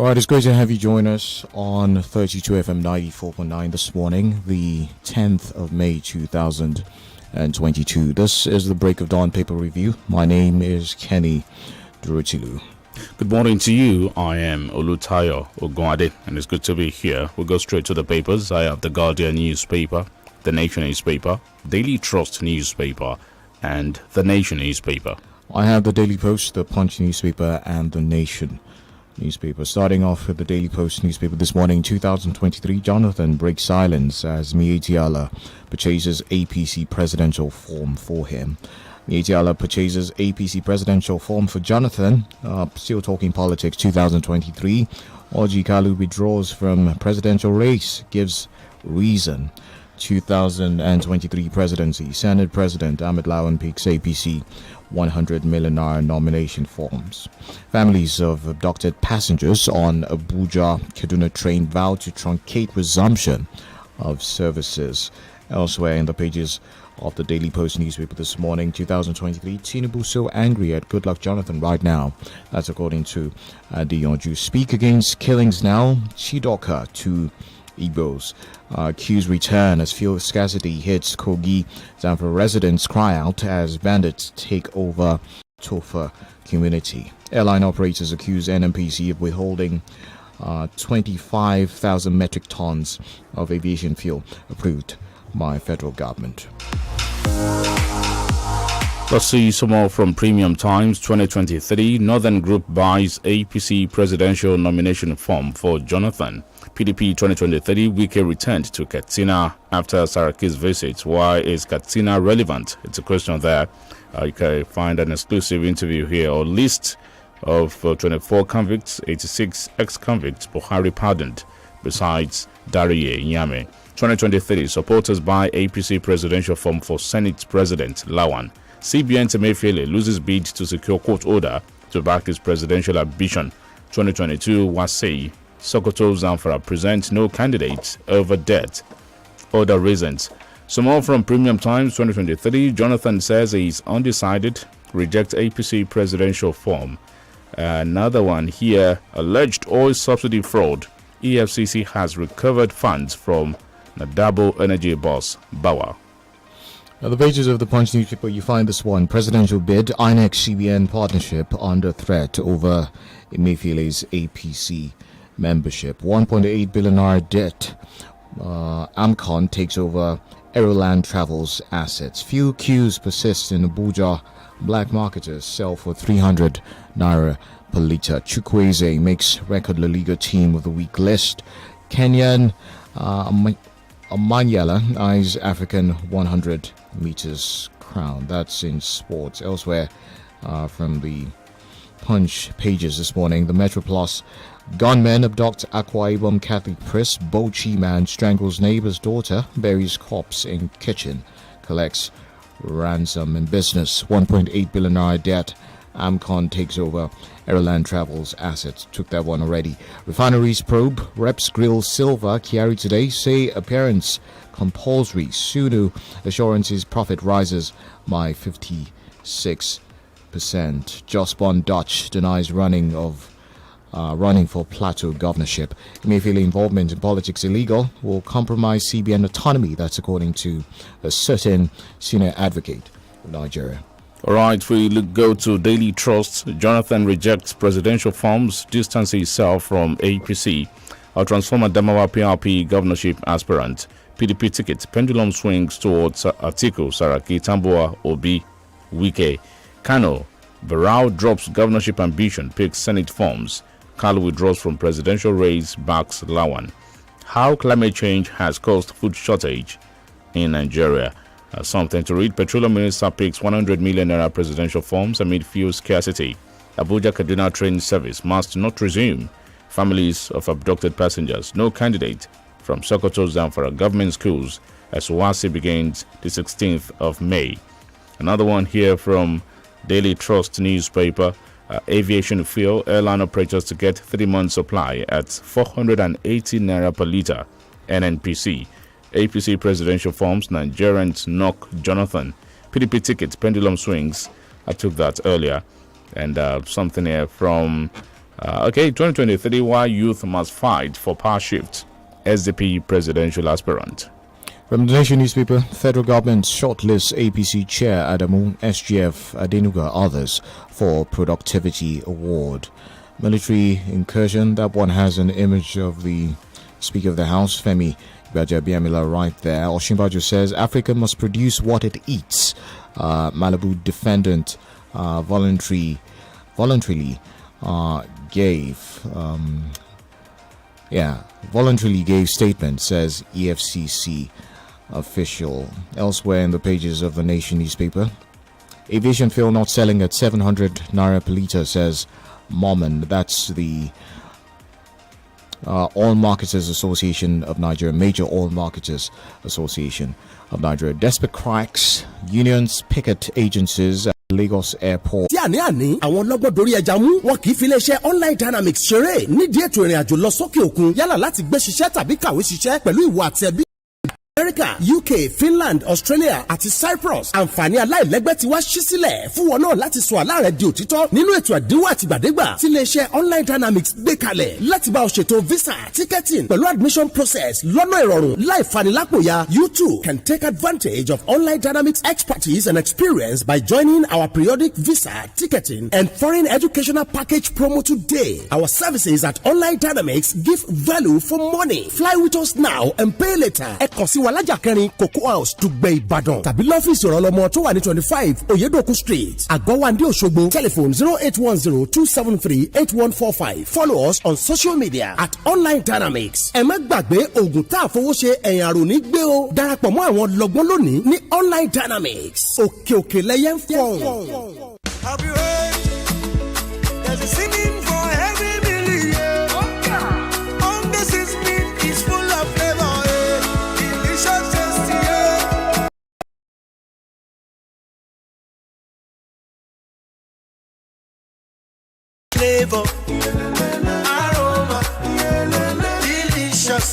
All right, it's great to have you join us on 32 FM 94.9 this morning, the 10th of May 2022. This is the Break of Dawn paper review. My name is Kenny Durutilu. Good morning to you. I am Olutayo Ogunade, and it's good to be here. We'll go straight to the papers. I have the Guardian newspaper, the Nation newspaper, Daily Trust newspaper, and the Nation newspaper. I have the Daily Post, the Punch newspaper, and the Nation newspaper. Starting off with the Daily Post newspaper this morning, 2023, Jonathan breaks silence as INT'L purchases APC presidential form for him. INT'L purchases APC presidential form for Jonathan. Still talking politics, 2023. Orji Kalu withdraws from presidential race, gives reason. 2023 presidency, Senate President Ahmed Lawan picks APC 100 million naira nomination forms. Families of abducted passengers on Abuja-Kaduna train vow to truncate resumption of services. Elsewhere in the pages of the Daily Post newspaper this morning, 2023, Tinubu so angry at Goodluck Jonathan right now. That's according to Adiyonju. Speak against killings now. Chidoka to Igbos. Queues return as fuel scarcity hits Kogi. Zamfara residents cry out as bandits take over Tofa community. Airline operators accuse NNPC of withholding 25,000 metric tons of aviation fuel approved by federal government. Let's see some more from Premium Times. 2023, Northern Group buys APC presidential nomination form for Jonathan. PDP 2023, Wike returned to Katsina after Saraki's visit. Why is Katsina relevant? It's a question there. You can find an exclusive interview here or list of 24 convicts, 86 ex-convicts Buhari pardoned, besides Dariye Nyame. 2023, supporters buy APC presidential form for Senate President Lawan. CBN Emefiele loses bid to secure court order to back his presidential ambition. 2022, Wasei, Sokoto, Zamfara present no candidates over debt. Other reasons. Some more from Premium Times 2023. Jonathan says he's undecided, rejects APC presidential form. Another one here, alleged oil subsidy fraud. EFCC has recovered funds from Nadabo Energy boss Bawa. At the pages of the Punch newspaper, you find this one. Presidential bid, INEC-CBN partnership under threat over Emefiele's APC membership. 1.8 billion naira debt. Amcon takes over Aeroland Travels assets. Few queues persist in Abuja. Black marketers sell for 300 naira per litre. Chukwueze makes record La Liga team of the week list. Kenyan Amanyala eyes African 100 meters crown. That's in sports. Elsewhere from the Punch pages this morning, the Metro Plus. Gunmen abduct Akwa Ibom Catholic priest. Bochi man strangles neighbor's daughter. Buries corpse in kitchen. Collects ransom in business. 1.8 billion naira debt. Amcon takes over Aeroland Travels assets. Took that one already. Refineries probe. Reps grill Silva. Chiari today say appearance compulsory. Sunu assurances profit rises by 56%. Jospon Dutch denies running for Plateau governorship. Emefiele involvement in politics illegal. Will compromise CBN autonomy. That's according to a certain senior advocate of Nigeria. All right, we go to Daily Trust. Jonathan rejects presidential forms, distances himself from APC. A transformer Damawa PRP governorship aspirant. PDP ticket, pendulum swings towards Atiku, Saraki, Tambuwa, Obi, Wike. Kano, Barao drops governorship ambition, picks Senate forms. Kalu withdraws from presidential race, backs Lawan. How climate change has caused food shortage in Nigeria. Something to read. Petroleum Minister picks 100 million naira presidential forms amid fuel scarcity. Abuja-Kaduna train service must not resume. Families of abducted passengers. No candidate from Sokoto, Zamfara government schools as Wasi begins the 16th of May. Another one here from Daily Trust newspaper. Aviation fuel. Airline operators to get 3 months supply at 480 naira per litre. NNPC. APC presidential forms, Nigerians knock Jonathan. PDP tickets, pendulum swings. I took that earlier. And something here from Okay, 2023, why youth must fight for power shift. SDP presidential aspirant. From the Nation newspaper, federal government shortlists APC chair Adamu, SGF Adenuga, others for productivity award. Military incursion, that one has an image of the Speaker of the House, Femi Gbajabiamila, right there. Oshimbajo says Africa must produce what it eats. Malibu defendant voluntarily gave statement, says EFCC official. Elsewhere in the pages of the Nation newspaper, aviation fuel not selling at 700 naira per litre, says Mormon. That's the Oil Marketers Association of Nigeria, Major Oil Marketers Association of Nigeria. Desperate cracks, unions, picket agencies at Lagos Airport. tí àní àwọn ọlọ́gbọ́n dorí ẹja mú wọn kì í fi iléeṣẹ́ online dynamics ṣeré nídìí ètò ìrìn àjò lọ sókè òkun yálà láti gbé ṣiṣẹ́ tàbí kàwé ṣiṣẹ́ pẹ̀lú ìwọ àti ẹbí. America, UK, Finland, Australia àti Cyprus. Àǹfààní aláìlẹ́gbẹ́ ti wá ṣí sílẹ̀ fún wọn náà láti sọ àlá rẹ̀ di òtítọ́ nínú ètò àdéhùn àtìgbàdégbà tí iléeṣẹ́ online dynamics gbé kalẹ̀ láti bá ọ ṣètò visa, ticketing pẹ̀lú admission process lọ́nà ìrọ̀rùn láì fanilápòyà. You too can take advantage of online dynamics expertise and experience by joining our periodic visa, ticketing and foreign educational package promo today. Our services at online dynamics give value for money. Fly with us now and pay later. Ẹ kàn sí wa lájà kẹrin Cocoa House Dùgbẹ̀ Ìbàdàn tàbí lọ́fíìsì ìrànlọ́mọ tó wà ní 25 Oyedoku Street Àgọ́wandé Òṣogbo. Telephone 08102738145. Follow us on social media at Online Dynamics. Ẹ má gbàgbé oògùn tá a fowó ṣe ẹ̀yìn àrùn ní gbé o. Darapọ̀ mọ́ àwọn lọ́gbọ́n lónìí ní Online Dynamics. Òkè òkè lẹ́yẹ ń fọ̀hún. Have you heard? There's a singing for every million. On the seasoning is full of flavor. Delicious, tasty. Flavor, aroma, delicious.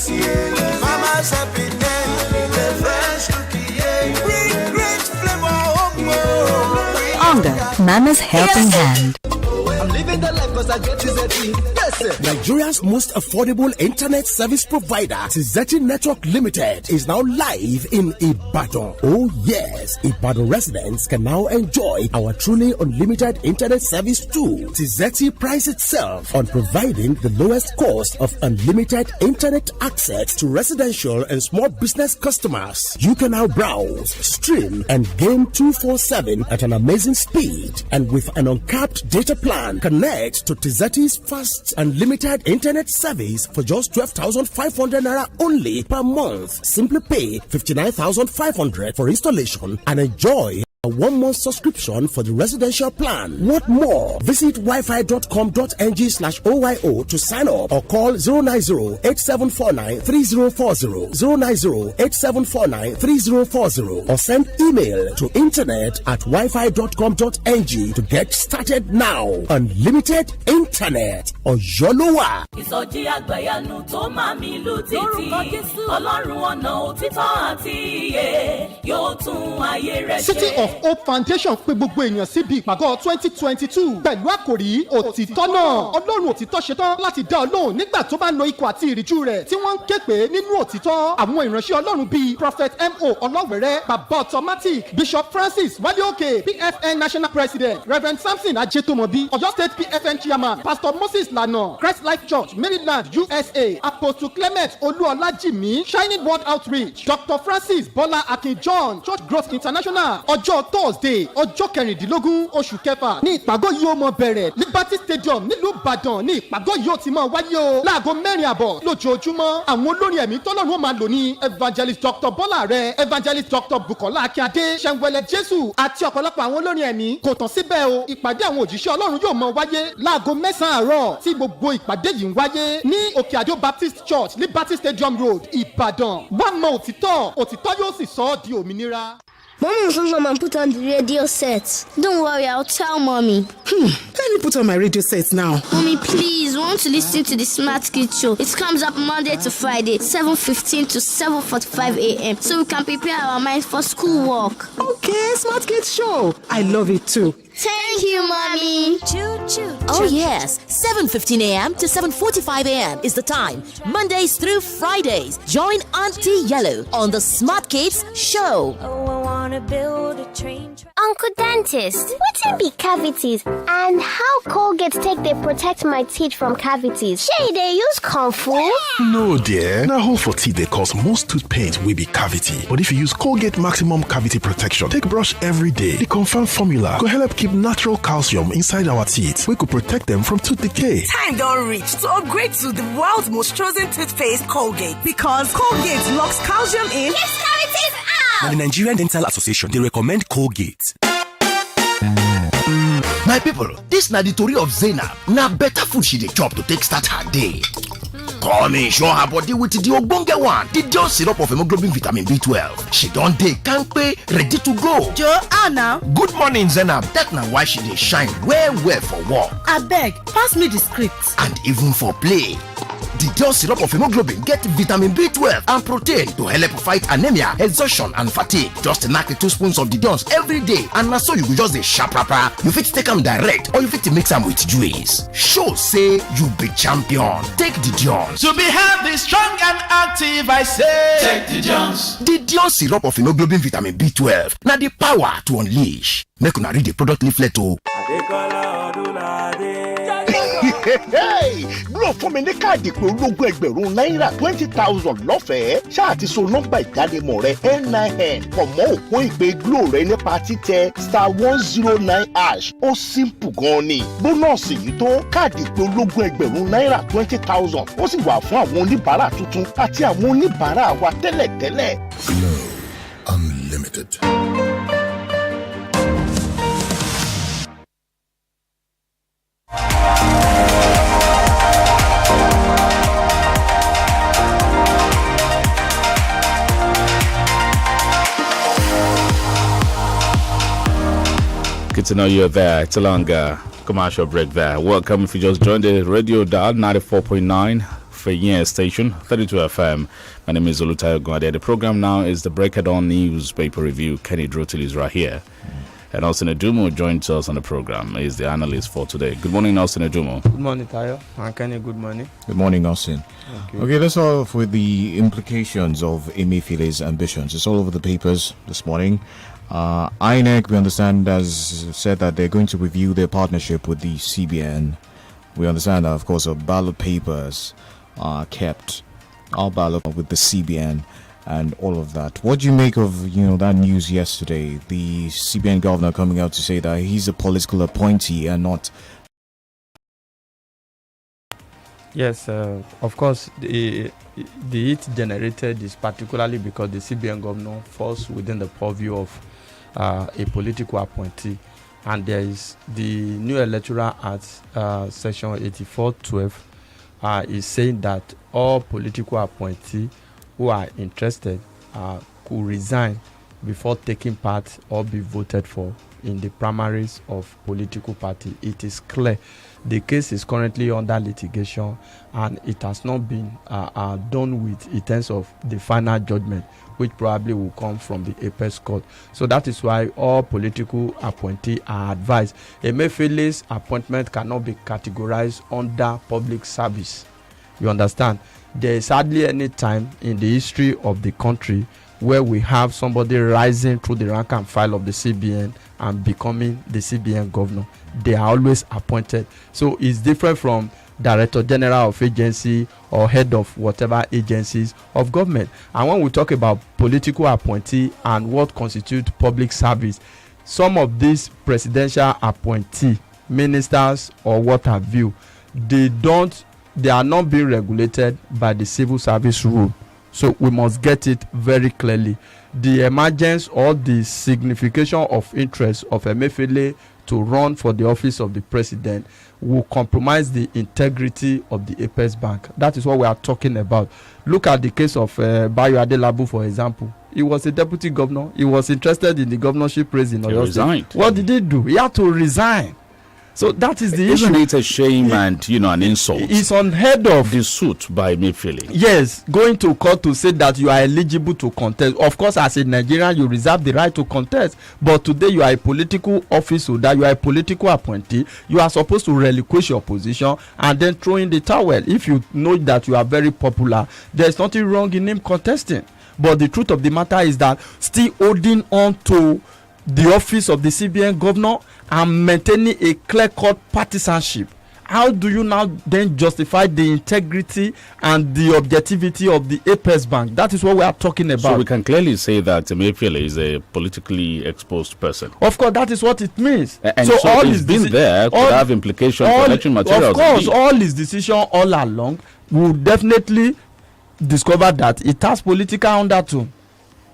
Mama's happiness, the fresh cookie. Bring great flavor home. Under Mama's Helping Hand. I'm living the life because I get Tizeti. Yes, sir. Nigeria's most affordable internet service provider, Tizeti Network Limited, is now live in Ibadan. Oh yes, Ibadan residents can now enjoy our truly unlimited internet service too. Tizeti prides itself on providing the lowest cost of unlimited internet access to residential and small business customers. You can now browse, stream, and game 24/7 at an amazing speed, and with an uncapped data plan. Connect to Tizeti's fast and limited internet service for just 12,500 naira only per month. Simply pay 59,500 for installation and enjoy a 1-month subscription for the residential plan. What more? Visit wifi.com.ng/OYO to sign up or call 090-8749-3040, 090-8749-3040 or send email to internet@wifi.com.ng to get started now. Unlimited internet or Yolowa. Ìsọjí àgbàyanu tó máa mi lù títì. Ọlọ́run ọ̀nà òtítọ́ àti ìyè yóò tún ayé rẹ̀ ṣe. City of Hope Foundation pè gbogbo èèyàn síbi ìpàgọ́ 2022 pẹ̀lú àkòrí òtítọ́ náà. Ọlọ́run òtítọ́ ṣetán láti dá ọ lóhùn nígbà tó bá ń lo ikọ̀ àti ìríjú rẹ̀ tí wọ́n ń ké pè nínú òtítọ́. Àwọn ìránṣẹ́ Ọlọ́run bíi Prophet M.O. Ọlọ́wẹ̀rẹ́, Bàbá Automatic, Bishop Francis Wálé-Òkè, PFN National President, Reverend Samson Ajetomobi, Ọ̀yọ́ State PFN Chairman, Pastor Moses Lana, Christ Life Church, Maryland, USA, Apostle Clement Olúọlájìmí, Shining World Outreach, Dr. Francis Bọ́lá Akin John, Church Growth International. Ọjọ́ Thursday, ọjọ́ kẹrìndínlógún oṣù kẹfà ní ìpàgọ́ yìí ó mọ bẹ̀rẹ̀ Liberty Stadium nílùú Ìbàdàn ní ìpàgọ́ yìí ó ti máa wáyé o. Láago 4:00 lójoojúmọ́. Àwọn olórin ẹ̀mí tọ́lọ́run ó máa lò ní Evangelist Dr. Bọ́lá Rẹ̀, Evangelist Dr. Bukola Akíndé, Ṣẹ̀nwẹ̀lẹ̀ Jésù àti ọ̀pọ̀lọpọ̀ àwọn olórin ẹ̀mí. Kò tán síbẹ̀ o, ìpàdé àwọn òjíṣẹ́ Ọlọ́run yóò máa wáyé láago 9 àárọ̀ tí gbogbo ìpàdé yìí ń wáyé ní Òkè Àdó Baptist Church, Liberty Stadium Road, Ìbàdàn. Wá mọ òtítọ́, òtítọ́ yóò sì sọ ọ́ di òmìnira. Mommy will come and put on the radio set. Don't worry, I'll tell Mommy. Let me put on my radio set now. Mommy, please, we want to listen to the Smart Kids show. It comes up Monday to Friday, 7:15 to 7:45 a.m. So we can prepare our minds for school work. Okay, Smart Kids show. I love it too. Thank Thank you, Mommy. Oh yes, 7:15 a.m. to 7:45 a.m. is the time. Mondays through Fridays. Join Auntie Yellow on the Smart Kids Show. Uncle Dentist, what be cavities and how Colgate take they protect my teeth from cavities? Shay, they use Kung Fu? No, dear. Now, hole for teeth they cause most tooth pain will be cavity. But if you use Colgate Maximum Cavity Protection, take brush every day. The confirmed formula could help keep natural calcium inside our teeth. We could protect them from tooth decay. Time don't reach to upgrade to the world's most chosen toothpaste, Colgate. Because Colgate locks calcium in. Yes, cavities out! Now, the Nigerian Dental Association, they recommend Colgate. My people, this na the tori of Zainab. Na better food she dey chop to take start her day. Come in, show her body with the ogbonge one, the Dion syrup of hemoglobin vitamin B12. She don dey kampe, ready to go. Joanna. Good morning, Zainab. That na why she dey shine well for work. Abeg, pass me the script. And even for play. The Dion syrup of hemoglobin get vitamin B12 and protein to help fight anemia, exhaustion and fatigue. Just knack 2 spoons of the Dion's every day and na so you go just dey sharp rapa. You fit take am direct or you fit mix am with juice. Show say you be champion. Take the Dion. To be healthy, strong and active, I say. Take the Dion's. The Dion syrup of hemoglobin vitamin B12. Na the power to unleash. Make una read the product leaflet o. Hey, Glo fún mi ní káàdì pé ológun ẹgbẹ̀rún náírà 20,000 lọ́fẹ̀ẹ́. Ṣáà ti so nọ́mbà ìdánimọ̀ rẹ NIN pọ̀ mọ́ òpó ìpè Glo rẹ nípa títẹ *109#. Ó simple gan ni. Bónọ́ọ̀sì yìí tó káàdì pé ológun ẹgbẹ̀rún náírà 20,000. Ó sì wà fún àwọn oníbàárà tuntun àti àwọn oníbàárà wa tẹ́lẹ̀tẹ́lẹ̀. Glo Unlimited. Good to know you're there. It's a longer commercial break there. Welcome if you just joined the radio dial 94.9 Fayette station, 32 FM. My name is Olutayo Gwade. The program now is the Break On newspaper review. Kenny Drotil is right here. And Austin Edumo joins us on the program. He's the analyst for today. Good morning, Austin Edumo. Good morning, Tayo. And Kenny, good morning. Good morning, Austin. Okay, let's start off with the implications of Emefiele's ambitions. It's all over the papers this morning. INEC, we understand, has said that they're going to review their partnership with the CBN. We understand that, of course, our ballot papers are kept, our ballot with the CBN and all of that. What do you make of, that news yesterday? The CBN governor coming out to say that he's a political appointee and not... Yes, of course, the heat generated is particularly because the CBN governor falls within the purview of a political appointee, and there is the new electoral act, section 8412 is saying that all political appointees who are interested could resign before taking part or be voted for in the primaries of political party. It is clear the case is currently under litigation and it has not been done with in terms of the final judgment, which probably will come from the Apex Court. So that is why all political appointees are advised. Emefiele's appointment cannot be categorized under public service. You understand? There is hardly any time in the history of the country where we have somebody rising through the rank and file of the CBN and becoming the CBN governor. They are always appointed. So it's different from Director General of agency or head of whatever agencies of government. And when we talk about political appointee and what constitutes public service, some of these presidential appointee, ministers or what have you, they are not being regulated by the civil service rule. So we must get it very clearly. The emergence or the signification of interest of Emefiele to run for the office of the president will compromise the integrity of the Apex Bank. That is what we are talking about. Look at the case of Bayo Adelabu, for example. He was a deputy governor. He was interested in the governorship race in Oyo State. What did he do? He had to resign. So that is the issue. Isn't it a shame and an insult? It's unheard of. The suit by Emefiele. Yes, going to court to say that you are eligible to contest. Of course, as a Nigerian, you reserve the right to contest. But today, you are a political officer, that you are a political appointee. You are supposed to relinquish your position and then throw in the towel. If you know that you are very popular, there's nothing wrong in him contesting. But the truth of the matter is that still holding on to the office of the CBN governor and maintaining a clear-cut partisanship, how do you now then justify the integrity and the objectivity of the Apex Bank? That is what we are talking about. So we can clearly say that Emefiele is a politically exposed person. Of course, that is what it means. And so all his been there could have implications for election materials. Of course, all his decision all along will definitely discover that it has political undertone.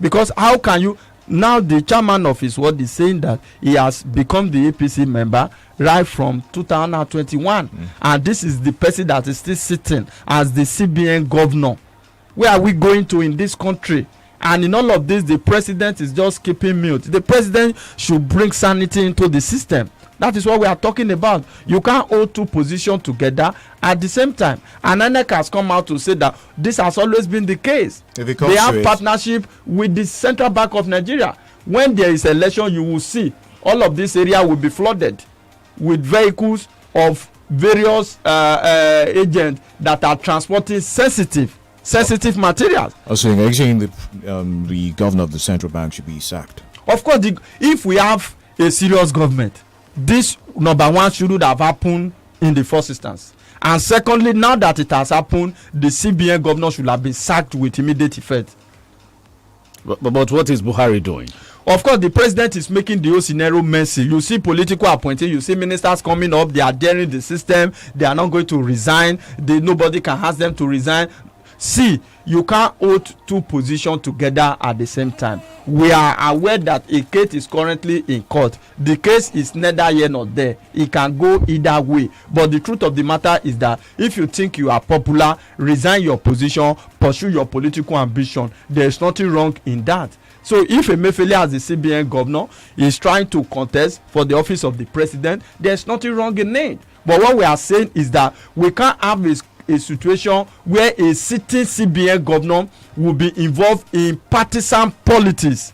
Because how can you... Now the chairman of his ward is saying that he has become the APC member right from 2021, and this is the person that is still sitting as the CBN governor. Where are we going to in this country? And in all of this, the president is just keeping mute. The president should bring sanity into the system. That is what we are talking about. You can't hold two positions together at the same time. And INEC has come out to say that this has always been the case. They have partnership with the Central Bank of Nigeria. When there is election, you will see all of this area will be flooded with vehicles of various agents that are transporting sensitive materials. Also, are you saying the governor of the Central Bank should be sacked? Of course, if we have a serious government, this number one shouldn't have happened in the first instance. And secondly, now that it has happened, the CBN governor should have been sacked with immediate effect. But what is Buhari doing? Of course, the president is making the whole scenario messy. You see political appointees, you see ministers coming up, they are daring the system, they are not going to resign, nobody can ask them to resign. See, you can't hold two positions together at the same time. We are aware that a case is currently in court. The case is neither here nor there. It can go either way. But the truth of the matter is that if you think you are popular, resign your position, pursue your political ambition. There is nothing wrong in that. So if Emefiele as the CBN governor is trying to contest for the office of the president, there is nothing wrong in it. But what we are saying is that we can't have a situation where a sitting CBN governor will be involved in partisan politics.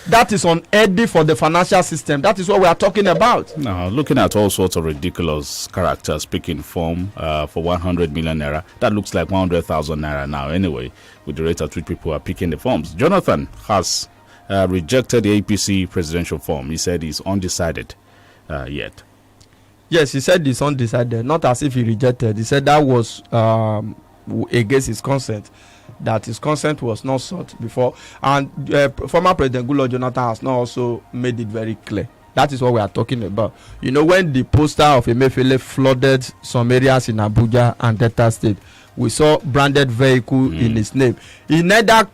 That is unhealthy for the financial system. That is what we are talking about. Now, looking at all sorts of ridiculous characters picking form for 100 million naira, that looks like 100,000 naira now anyway, with the rate at which people are picking the forms. Jonathan has rejected the APC presidential form. He said he's undecided yet. Yes, he said he's undecided, not as if he rejected. He said that was against his consent, that his consent was not sought before. And former President Goodluck Jonathan has now also made it very clear. That is what we are talking about. You know, when the poster of Emefiele flooded some areas in Abuja and Delta State, we saw branded vehicle in his name. He neither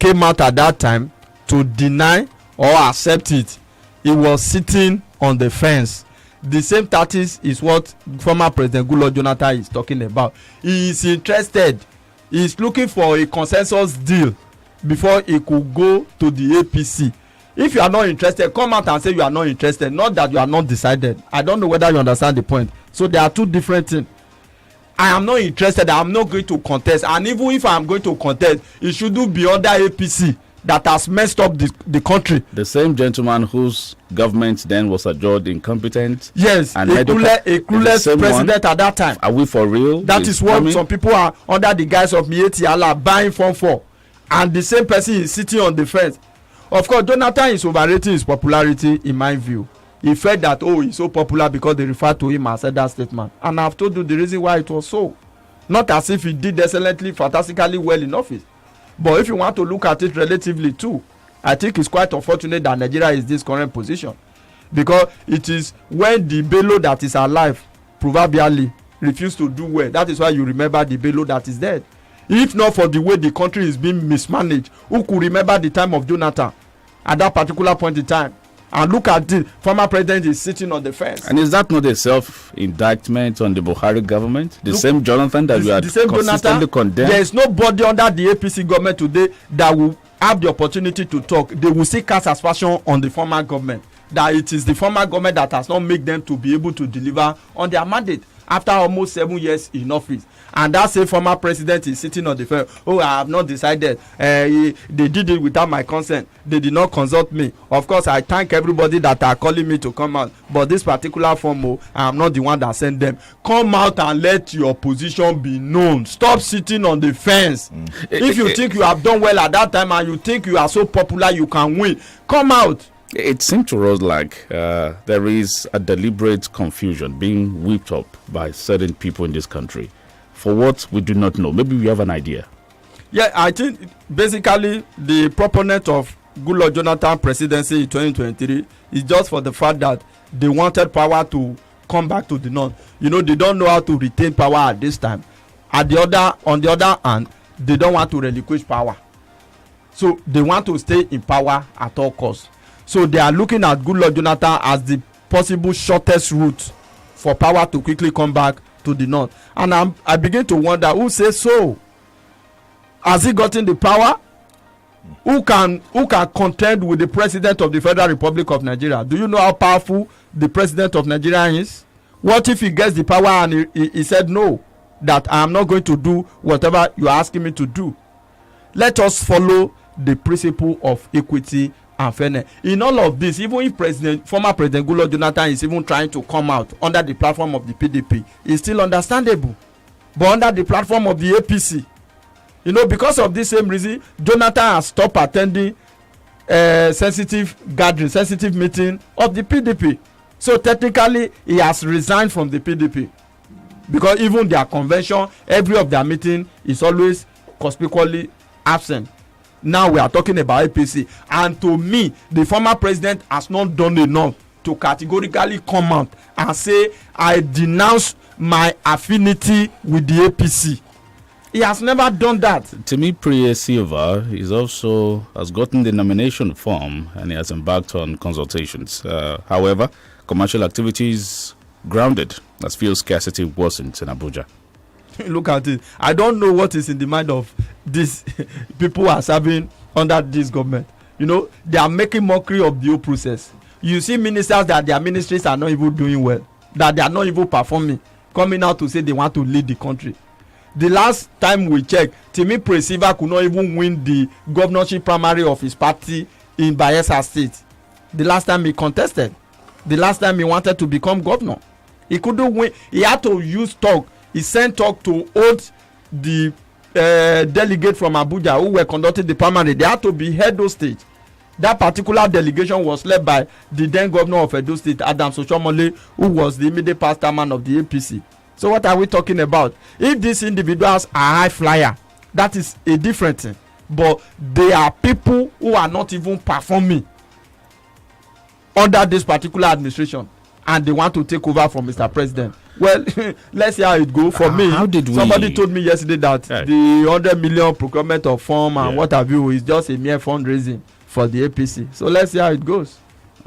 came out at that time to deny or accept it. He was sitting on the fence. The same tactics is what former President Goodluck Jonathan is talking about. He is interested. He is looking for a consensus deal before he could go to the APC. If you are not interested, come out and say you are not interested, not that you are not decided. I don't know whether you understand the point. So there are two different things. I am not interested. I am not going to contest. And even if I am going to contest, it shouldn't be under APC that has messed up the country. The same gentleman whose government then was adjudged incompetent. Yes, and a clueless president at that time. Are we for real? That is what some people are under the guise of INT'L buying form for. And the same person is sitting on the fence. Of course, Jonathan is overrating his popularity in my view. He felt that, he's so popular because they referred to him as that statement. And I've told you the reason why it was so. Not as if he did excellently, fantastically well in office. But if you want to look at it relatively too, I think it's quite unfortunate that Nigeria is this current position. Because it is when the Bello that is alive, proverbially, refused to do well. That is why you remember the Bello that is dead. If not for the way the country is being mismanaged, who could remember the time of Jonathan at that particular point in time? And look at the former president is sitting on the fence. And is that not a self-indictment on the Buhari government? Same Jonathan that we are consistently condemned? There is nobody under the APC government today that will have the opportunity to talk. They will see cast aspersion on the former government. that it is the former government that has not made them to be able to deliver on their mandate after almost 7 years in office. And that same former president is sitting on the fence. Oh, I have not decided. They did it without my consent. They did not consult me. Of course, I thank everybody that are calling me to come out. But this particular form, I am not the one that sent them. Come out and let your position be known. Stop sitting on the fence. If you think you have done well at that time and you think you are so popular you can win, come out. It seemed to us like there is a deliberate confusion being whipped up by certain people in this country for what we do not know. Maybe we have an idea. Yeah, I think basically the proponent of Goodluck Jonathan presidency in 2023 is just for the fact that they wanted power to come back to the north. You know, they don't know how to retain power at this time. On the other hand, they don't want to relinquish power. So they want to stay in power at all costs. So they are looking at Goodluck Jonathan as the possible shortest route for power to quickly come back to the north. And I begin to wonder, who says so? Has he gotten the power? Who can contend with the president of the Federal Republic of Nigeria? Do you know how powerful the president of Nigeria is? What if he gets the power and he said no, that I am not going to do whatever you are asking me to do? Let us follow the principle of equity and fairness. In all of this, even if former President Goodluck Jonathan is even trying to come out under the platform of the PDP, it's still understandable. But under the platform of the APC, you know, because of this same reason, Jonathan has stopped attending sensitive meeting of the PDP. So technically, he has resigned from the PDP, because even their convention, every of their meeting is always conspicuously absent. Now we are talking about APC, and to me, the former president has not done enough to categorically come out and say, I denounce my affinity with the APC. He has never done that. Timi Priye Silva has gotten the nomination form and he has embarked on consultations. However, commercial activities grounded as fuel scarcity worsens in Abuja. Look at it. I don't know what is in the mind of these people who are serving under this government. You know, they are making mockery of the whole process. You see ministers that their ministries are not even doing well, that they are not even performing, coming out to say they want to lead the country. The last time we checked, Timi Priye Silva could not even win the governorship primary of his party in Bayelsa State. The last time he contested, the last time he wanted to become governor, he couldn't win. He had to use talk. He sent talk to hold the delegate from Abuja who were conducting the primary. They had to be Edo State. That particular delegation was led by the then governor of Edo State, Adams Oshomole, who was the immediate past chairman of the APC. So what are we talking about? If these individuals are high flyer, that is a different thing. But they are people who are not even performing under this particular administration, and they want to take over from Mr. President. Well, let's see how it goes. For me, somebody told me yesterday that the 100 million procurement of form and what have you is just a mere fundraising for the APC. So let's see how it goes.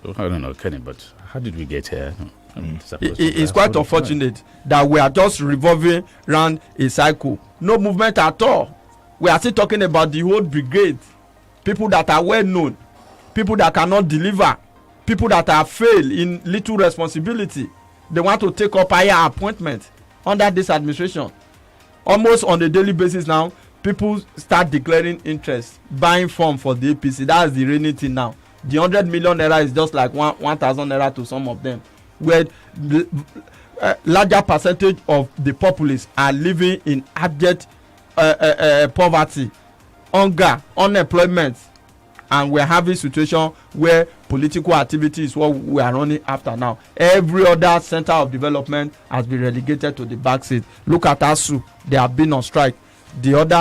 I don't know, Kenny, but how did we get here? It's quite unfortunate that we are just revolving around a cycle. No movement at all. We are still talking about the whole brigade. People that are well known, people that cannot deliver, people that have failed in little responsibility. They want to take up higher appointments under this administration. Almost on a daily basis now, people start declaring interest, buying form for the APC. That's the reigning thing now. The 100 million naira is just like 1,000 naira to some of them, where the larger percentage of the populace are living in abject poverty, hunger, unemployment, and we're having a situation where political activity is what we are running after now. Every other center of development has been relegated to the backseat. Look at ASU. They have been on strike. The other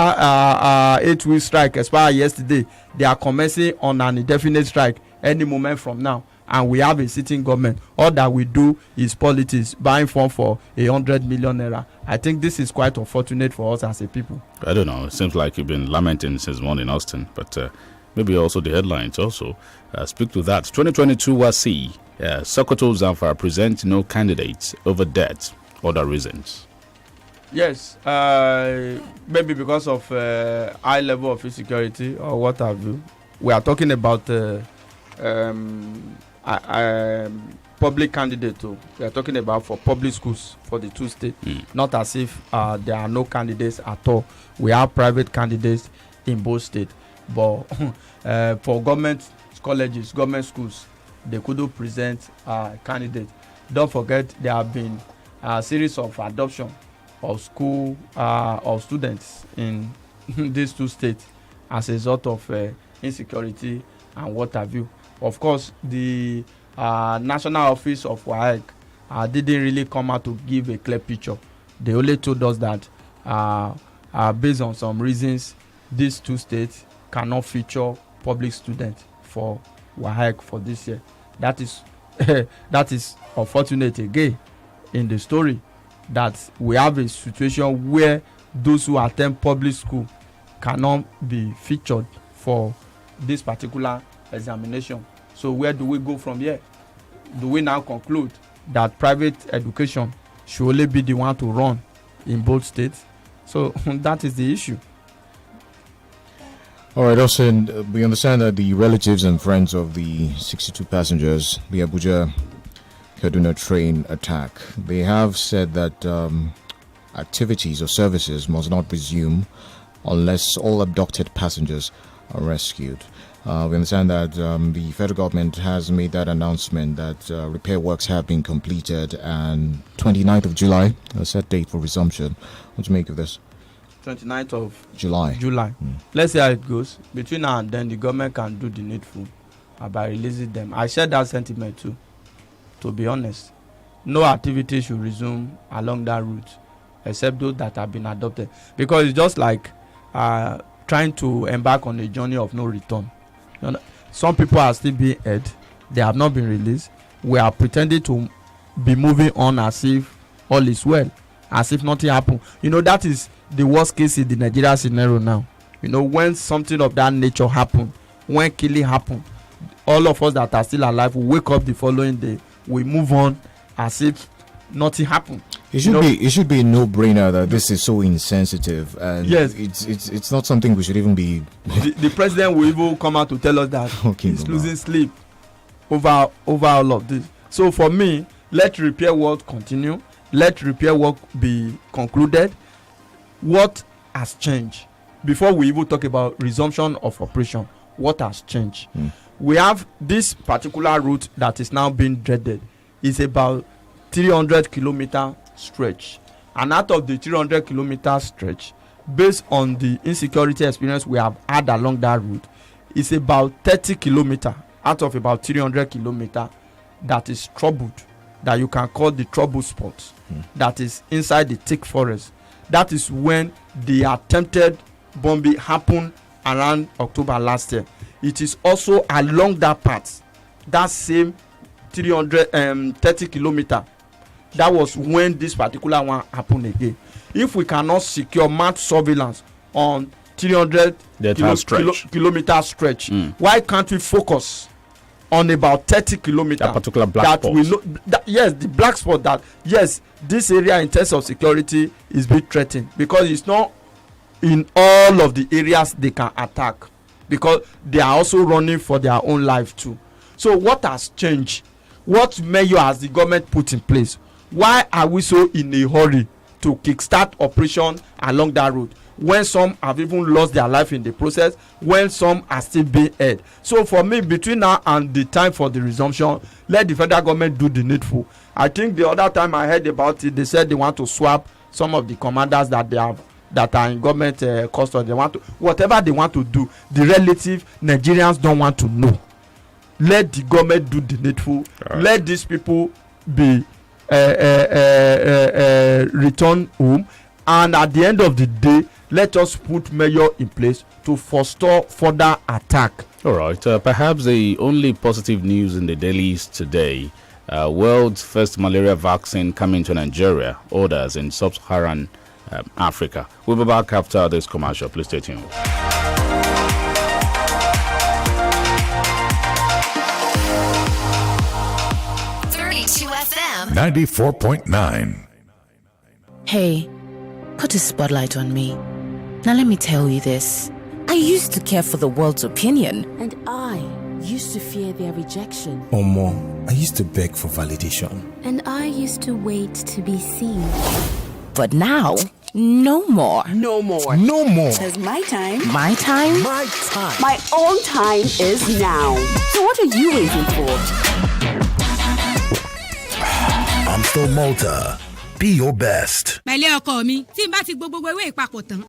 8-week strike expired yesterday. They are commencing on an indefinite strike any moment from now. And we have a sitting government. All that we do is politics, buying form for 100 million naira. I think this is quite unfortunate for us as a people. I don't know. It seems like you've been lamenting since morning, Austin. But maybe also the headlines also speak to that. 2022 Wasi, Sokoto Zamfara present no candidates over debt, other reasons. Yes, maybe because of high level of insecurity or what have you. We are talking about public candidate too. We are talking about for public schools for the two states. Not as if there are no candidates at all. We have private candidates in both states, but for government colleges, government schools, they couldn't present candidates. Don't forget there have been a series of adoption of school of students in these two states as a result of insecurity and what have you. Of course, the National Office of WAEC didn't really come out to give a clear picture. They only told us that based on some reasons, these two states cannot feature public students for WAEC for this year. That is that is unfortunate again in the story, that we have a situation where those who attend public school cannot be featured for this particular examination. So where do we go from here? Do we now conclude that private education should only be the one to run in both states? So that is the issue. All right, Austin, we understand that the relatives and friends of the 62 passengers, the Abuja Kaduna train attack, they have said that activities or services must not resume unless all abducted passengers are rescued. We understand that the federal government has made that announcement that repair works have been completed, and 29th of July, a set date for resumption. What do you make of this? 29th of July. Let's see how it goes. Between now and then, the government can do the needful by releasing them. I share that sentiment too, to be honest. No activity should resume along that route except those that have been adopted, because it's just like trying to embark on a journey of no return. You know, some people are still being held. They have not been released. We are pretending to be moving on as if all is well, as if nothing happened. You know, that is the worst case in the Nigeria scenario now. You know, when something of that nature happen, when killing happen, all of us that are still alive will wake up the following day, we move on as if nothing happened. It should be a no-brainer that this is so insensitive, and yes, it's not something we should even be. The president will even come out to tell us that he's losing sleep over all of this. So for me, let repair work continue. Let repair work be concluded. What has changed? Before we even talk about resumption of operation, what has changed? We have this particular route that is now being dreaded. It's about 300-kilometer stretch, and out of the 300-kilometer stretch, based on the insecurity experience we have had along that route, it's about 30 kilometer out of about 300 kilometer that is troubled, that you can call the trouble spot, that is inside the thick forest. That is when the attempted bombing happened around October last year. It is also along that path, that same 330 kilometer. That was when this particular one happened again. If we cannot secure mass surveillance on 300 kilometer stretch, why can't we focus on about 30 kilometers? That particular black spot. We know yes, the black spot, that yes, this area in terms of security is being threatened, because it's not in all of the areas they can attack, because they are also running for their own life too. So what has changed? What measure has the government put in place? Why are we so in a hurry to kickstart operation along that road, when some have even lost their life in the process, when some are still being held? So for me, between now and the time for the resumption, let the federal government do the needful. I think the other time I heard about it, they said they want to swap some of the commanders that they have, that are in government custody. They want to, whatever they want to do, the relative Nigerians don't want to know. Let the government do the needful. Let these people be return home, and at the end of the day, let us put measure in place to forestall further attack. All right. Perhaps the only positive news in the dailies today: world's first malaria vaccine coming to Nigeria. Orders in sub-Saharan Africa. We'll be back after this commercial. Please stay tuned. FM 94.9. Hey, put a spotlight on me. Now let me tell you this. I used to care for the world's opinion. And I used to fear their rejection. Omo, I used to beg for validation. And I used to wait to be seen. But now, no more. No more. No more. Because my time. My time? My time. My own time is now. So what are you waiting for? INT'L Malta. Be your best. Pẹ̀lẹ́ ọkọ mi, tí n bá ti gbogbo ewé ìpapọ̀ tán,